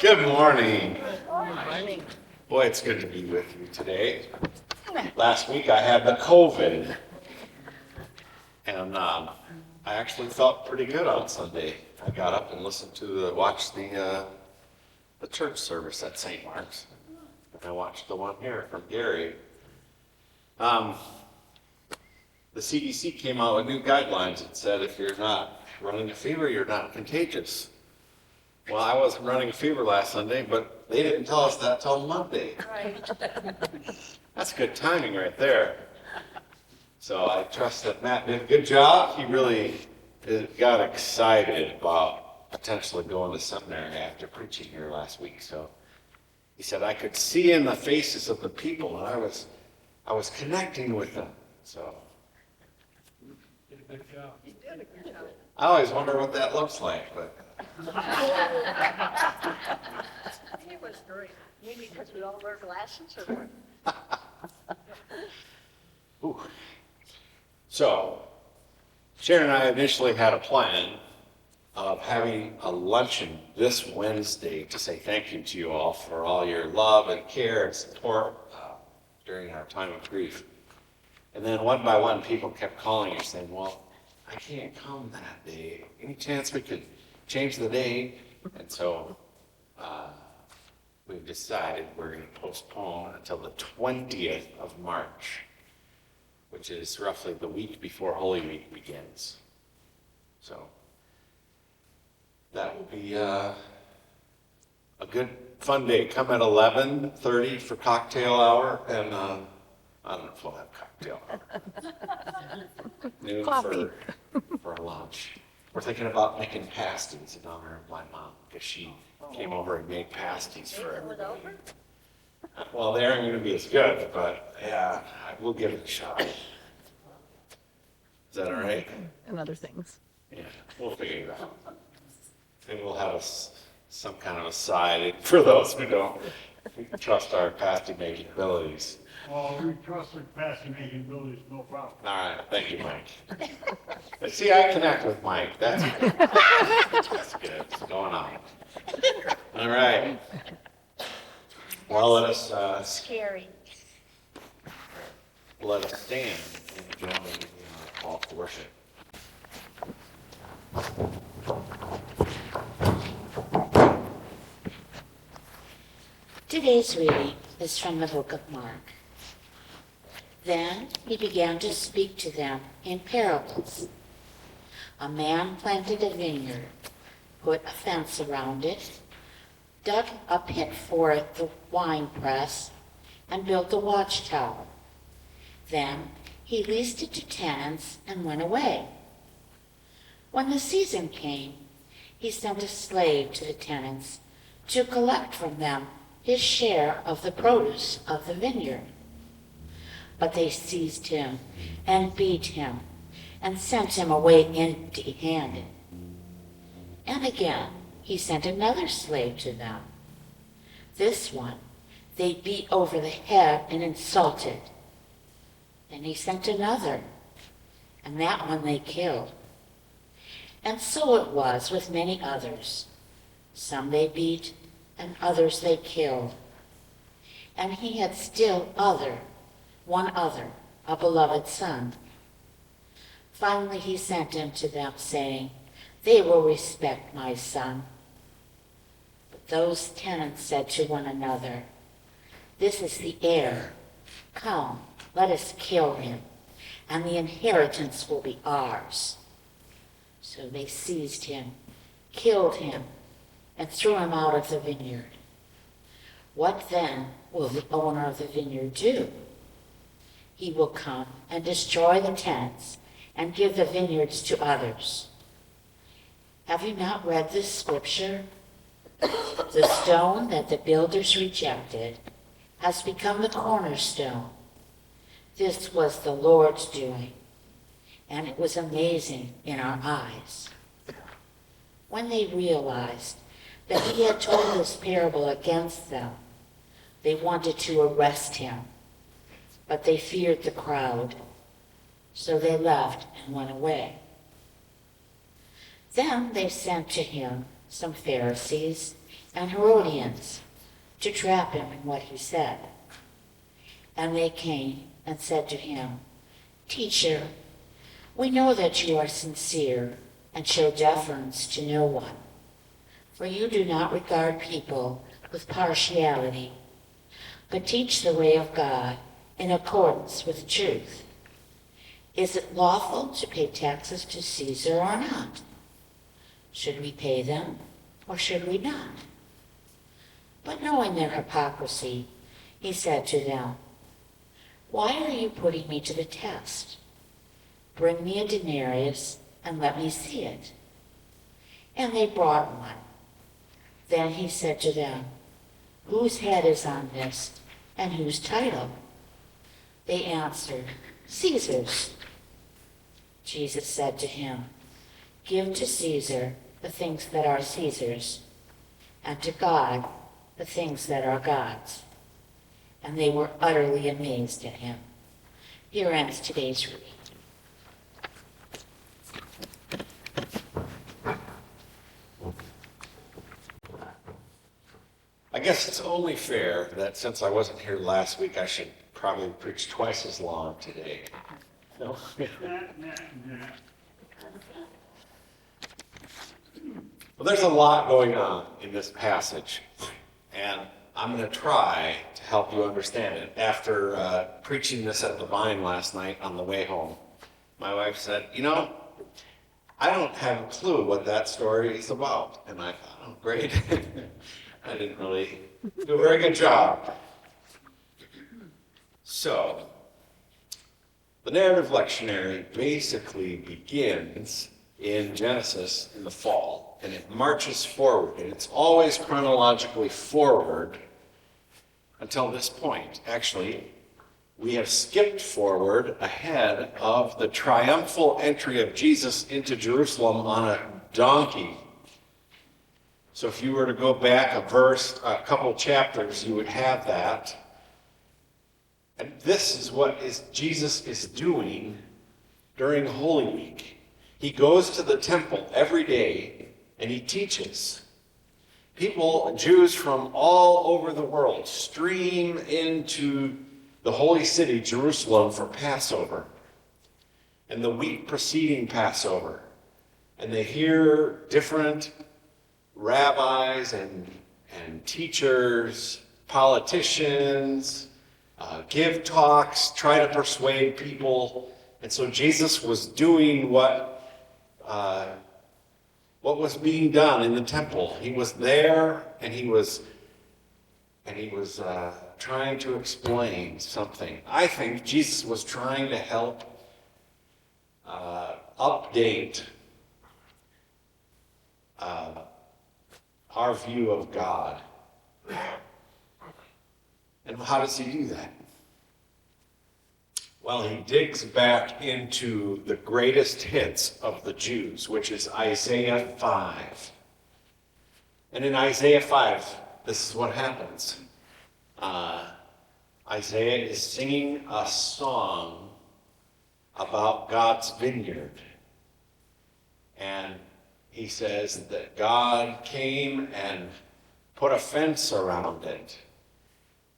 Good morning. Boy, it's good to be with you today. Last week I had the COVID, and I actually felt pretty good on Sunday. I got up and watched the church service at St. Mark's, and I watched the one here from Gary. The CDC came out with new guidelines that said if you're not running a fever, you're not contagious. Well, I wasn't running a fever last Sunday, but they didn't tell us that till Monday. Right. That's good timing right there. So I trust that Matt did a good job. He really got excited about potentially going to seminary after preaching here last week. So he said, I could see in the faces of the people, and I was connecting with them. So You did a good job. I always wonder what that looks like, but It was great. Maybe because we all wear glasses or what? ooh. So Sharon and I initially had a plan of having a luncheon this Wednesday to say thank you to you all for all your love and care and support during our time of grief. And then one by one, people kept calling and saying, well, I can't come that day. Any chance we could change the date? And so we've decided we're going to postpone until the 20th of March, which is roughly the week before Holy Week begins. So that will be a good, fun day. Come at 11:30 for cocktail hour, and I don't know if we'll have cocktail hour. Noon for lunch. We're thinking about making pasties in honor of my mom, because she came over and made pasties for It was everybody. over? Well, they aren't going to be as good, but yeah, we'll give it a shot. Is that all right? And other things. Yeah, we'll figure it out. And we'll have some kind of a side for those who don't trust our pasty making abilities. Oh, we trust the capacity making abilities, no problem. All right, thank you, Mike. See, I connect with Mike. That's good. It's going on. All right. Well, let us Scary. stand and join in our call to worship. Today's reading is from the book of Mark. Then he began to speak to them in parables. A man planted a vineyard, put a fence around it, dug a pit for it, the winepress, and built a watchtower. Then he leased it to tenants and went away. When the season came, he sent a slave to the tenants to collect from them his share of the produce of the vineyard. But they seized him and beat him and sent him away empty-handed. And again he sent another slave to them. This one they beat over the head and insulted. Then he sent another, and that one they killed. And so it was with many others. Some they beat, and others they killed. And he had still one other, a beloved son. Finally he sent him to them, saying, they will respect my son. But those tenants said to one another, this is the heir. Come, let us kill him, and the inheritance will be ours. So they seized him, killed him, and threw him out of the vineyard. What then will the owner of the vineyard do? He will come and destroy the tenants and give the vineyards to others. Have you not read this scripture? The stone that the builders rejected has become the cornerstone. This was the Lord's doing, and it was amazing in our eyes. When they realized that he had told this parable against them, they wanted to arrest him, but they feared the crowd, so they left and went away. Then they sent to him some Pharisees and Herodians to trap him in what he said. And they came and said to him, "Teacher, we know that you are sincere and show deference to no one, for you do not regard people with partiality, but teach the way of God in accordance with truth. Is it lawful to pay taxes to Caesar or not? Should we pay them or should we not?" But knowing their hypocrisy, he said to them, "Why are you putting me to the test? Bring me a denarius and let me see it." And they brought one. Then he said to them, "Whose head is on this, and whose title?" They answered, "Caesar's." Jesus said to him, "Give to Caesar the things that are Caesar's, and to God the things that are God's." And they were utterly amazed at him. Here ends today's reading. I guess it's only fair that since I wasn't here last week, I should probably preach twice as long today. No? Well, there's a lot going on in this passage, and I'm going to try to help you understand it. After preaching this at the Vine last night on the way home, my wife said, I don't have a clue what that story is about. And I thought, oh, great. I didn't really do a very good job. So, the narrative lectionary basically begins in Genesis in the fall, and it marches forward, and it's always chronologically forward until this point. Actually, we have skipped forward ahead of the triumphal entry of Jesus into Jerusalem on a donkey. So if you were to go back a couple chapters, you would have that. And this is what Jesus is doing during Holy Week. He goes to the temple every day and he teaches. People, Jews from all over the world, stream into the holy city, Jerusalem, for Passover and the week preceding Passover. And they hear different rabbis and teachers, politicians, give talks, try to persuade people. And so Jesus was doing what was being done in the temple. He was there, and he was trying to explain something. I think Jesus was trying to help update our view of God. And how does he do that? Well, he digs back into the greatest hits of the Jews, which is Isaiah 5. And in Isaiah 5, this is what happens. Isaiah is singing a song about God's vineyard. And he says that God came and put a fence around it.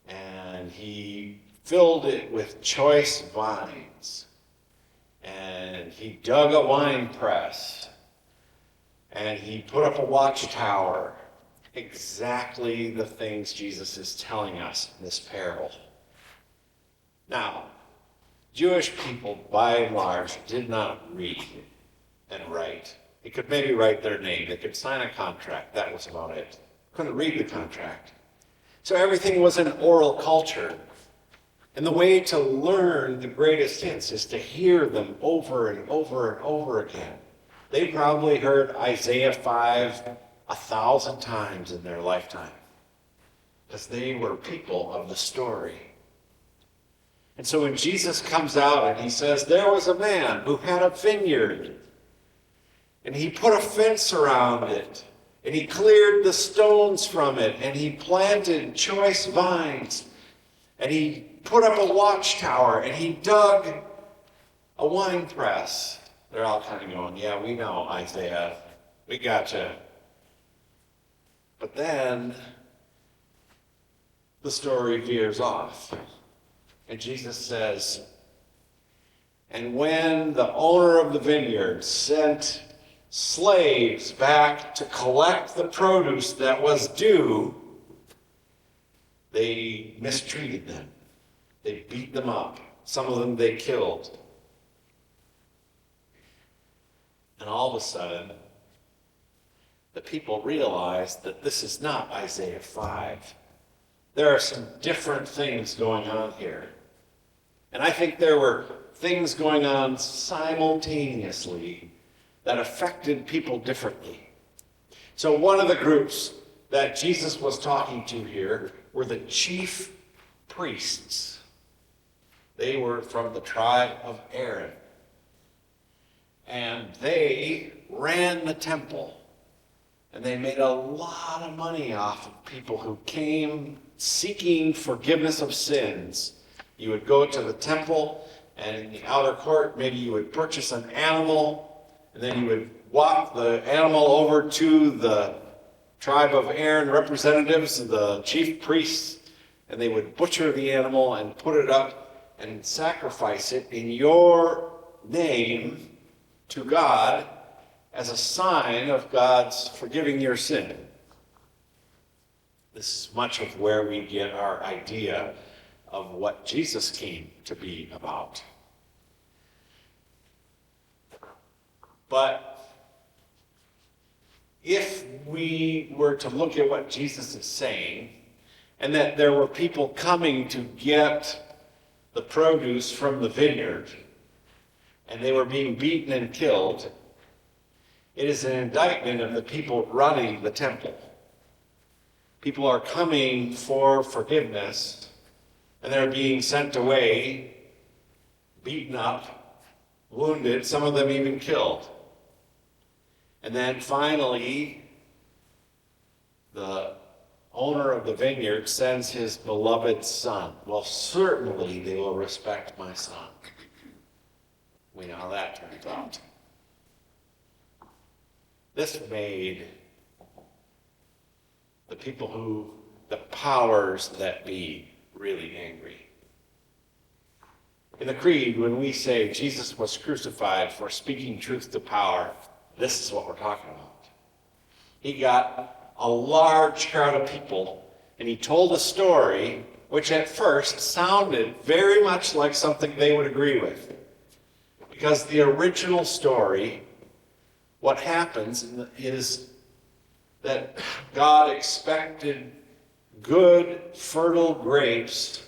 And he filled it with choice vines. And he dug a wine press. And he put up a watchtower. Exactly the things Jesus is telling us in this parable. Now, Jewish people, by and large, did not read and write. They could maybe write their name. They could sign a contract. That was about it. Couldn't read the contract. So everything was an oral culture. And the way to learn the greatest hits is to hear them over and over and over again. They probably heard Isaiah 5 1,000 times in their lifetime, because they were people of the story. And so when Jesus comes out and he says, there was a man who had a vineyard, and he put a fence around it, and he cleared the stones from it, and he planted choice vines, and he put up a watchtower, and he dug a wine press. They're all kind of going, yeah, we know, Isaiah. We gotcha. But then the story veers off. And Jesus says, and when the owner of the vineyard sent slaves back to collect the produce that was due, they mistreated them. They beat them up. Some of them they killed. And all of a sudden, the people realized that this is not Isaiah 5. There are some different things going on here. And I think there were things going on simultaneously that affected people differently. So one of the groups that Jesus was talking to here were the chief priests. They were from the tribe of Aaron. And they ran the temple. And they made a lot of money off of people who came seeking forgiveness of sins. You would go to the temple, and in the outer court, maybe you would purchase an animal, and then you would walk the animal over to the tribe of Aaron representatives, the chief priests, and they would butcher the animal and put it up and sacrifice it in your name to God as a sign of God's forgiving your sin. This is much of where we get our idea of what Jesus came to be about. But if we were to look at what Jesus is saying, and that there were people coming to get the produce from the vineyard, and they were being beaten and killed, it is an indictment of the people running the temple. People are coming for forgiveness, and they're being sent away, beaten up, wounded, some of them even killed. And then finally, the owner of the vineyard sends his beloved son. Well, certainly they will respect my son. We know how that turns out. This made the powers that be, really angry. In the Creed, when we say Jesus was crucified for speaking truth to power, this is what we're talking about. He got a large crowd of people, and he told a story which at first sounded very much like something they would agree with. Because the original story, what happens is that God expected good, fertile grapes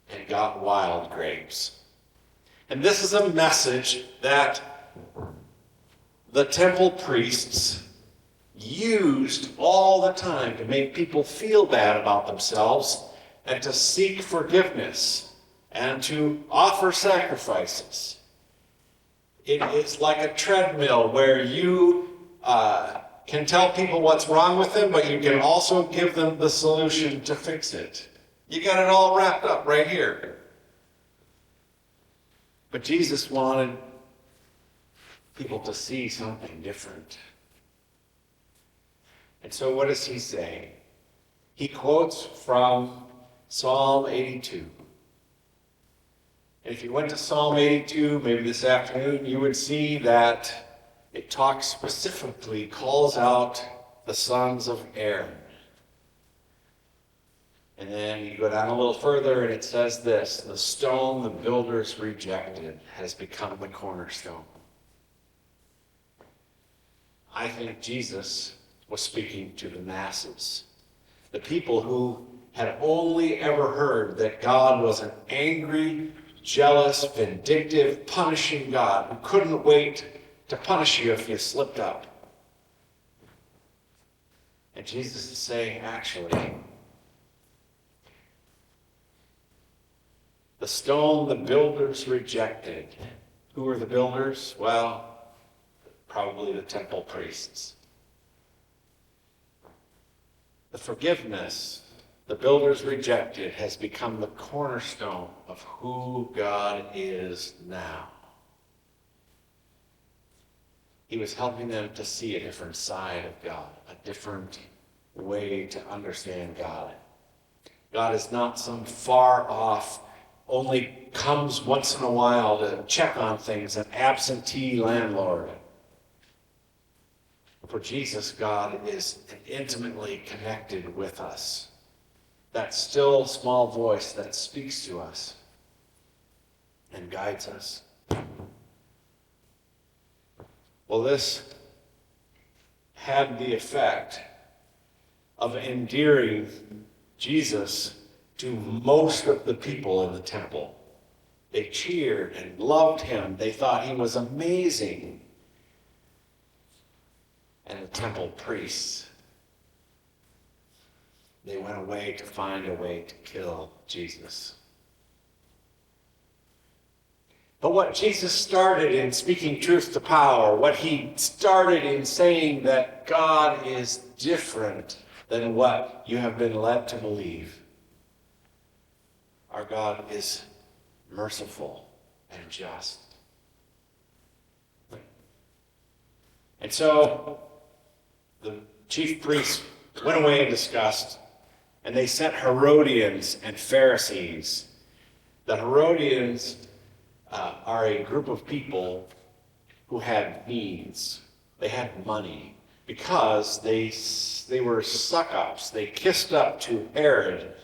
and got wild grapes. And this is a message that the temple priests used all the time to make people feel bad about themselves and to seek forgiveness and to offer sacrifices. It is like a treadmill where you can tell people what's wrong with them, but you can also give them the solution to fix it. You got it all wrapped up right here. But Jesus wanted people to see something different. And so what does he say? He quotes from Psalm 82. And if you went to Psalm 82, maybe this afternoon, you would see that it talks specifically, calls out the sons of Aaron. And then you go down a little further and it says this: the stone the builders rejected has become the cornerstone. I think Jesus was speaking to the masses, the people who had only ever heard that God was an angry, jealous, vindictive, punishing God who couldn't wait to punish you if you slipped up. And Jesus is saying, actually, the stone the builders rejected. Who were the builders? Well, probably the temple priests. The forgiveness the builders rejected has become the cornerstone of who God is now. He was helping them to see a different side of God, a different way to understand God. God is not some far off, only comes once in a while to check on things, an absentee landlord. For Jesus, God is intimately connected with us. That still small voice that speaks to us and guides us. Well, this had the effect of endearing Jesus to most of the people in the temple. They cheered and loved him. They thought he was amazing. And the temple priests, they went away to find a way to kill Jesus. But what Jesus started in speaking truth to power, what he started in saying that God is different than what you have been led to believe. Our God is merciful and just. And so the chief priests went away in disgust, and they sent Herodians and Pharisees. The Herodians are a group of people who had means. They had money because they were suck-ups. They kissed up to Herod.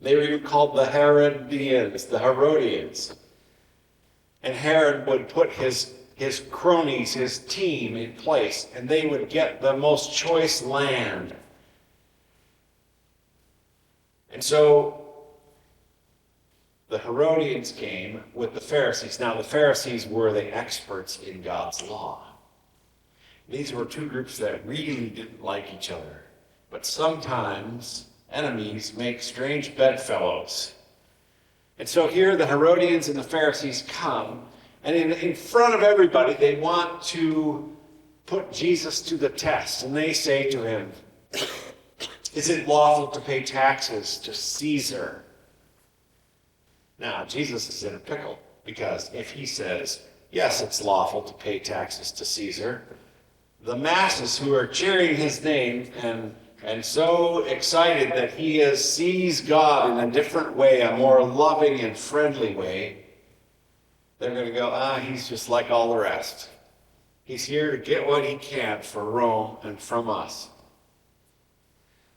They were even called the Herodians, the Herodians. And Herod would put his cronies, his team in place, and they would get the most choice land. And so the Herodians came with the Pharisees. Now, the Pharisees were the experts in God's law. These were two groups that really didn't like each other. But sometimes enemies make strange bedfellows. And so here the Herodians and the Pharisees come, and in front of everybody, they want to put Jesus to the test. And they say to him, "Is it lawful to pay taxes to Caesar?" Now, Jesus is in a pickle, because if he says, yes, it's lawful to pay taxes to Caesar, the masses who are cheering his name and so excited that he sees God in a different way, a more loving and friendly way, they're going to go, he's just like all the rest. He's here to get what he can for Rome and from us.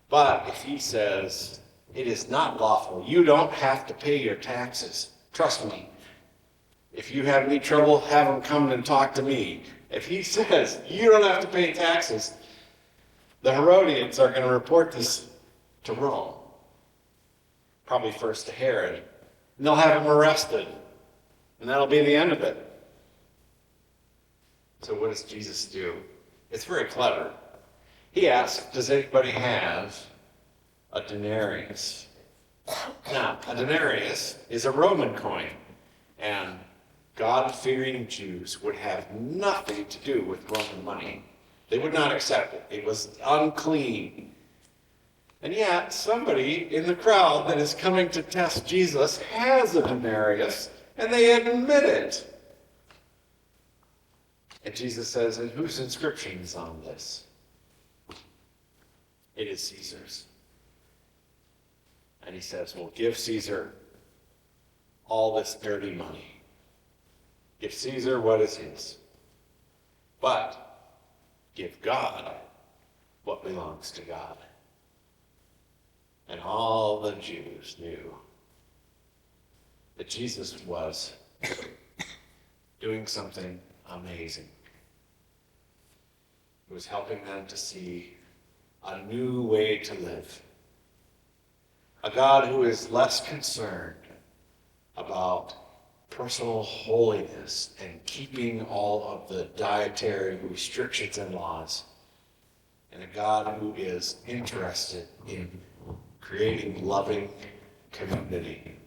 But if he says, it is not lawful, you don't have to pay your taxes. Trust me. If you have any trouble, have him come and talk to me. If he says, you don't have to pay taxes, the Herodians are going to report this to Rome. Probably first to Herod. And they'll have him arrested. And that'll be the end of it. So what does Jesus do? It's very clever. He asks, does anybody have a denarius? Now, a denarius is a Roman coin. And God-fearing Jews would have nothing to do with Roman money. They would not accept it. It was unclean. And yet, somebody in the crowd that is coming to test Jesus has a denarius, and they admit it. And Jesus says, and whose inscription is on this? It is Caesar's. And he says, well, give Caesar all this dirty money. Give Caesar what is his. But give God what belongs to God. And all the Jews knew that Jesus was doing something amazing. He was helping them to see a new way to live. A God who is less concerned about personal holiness and keeping all of the dietary restrictions and laws. And a God who is interested in creating loving community.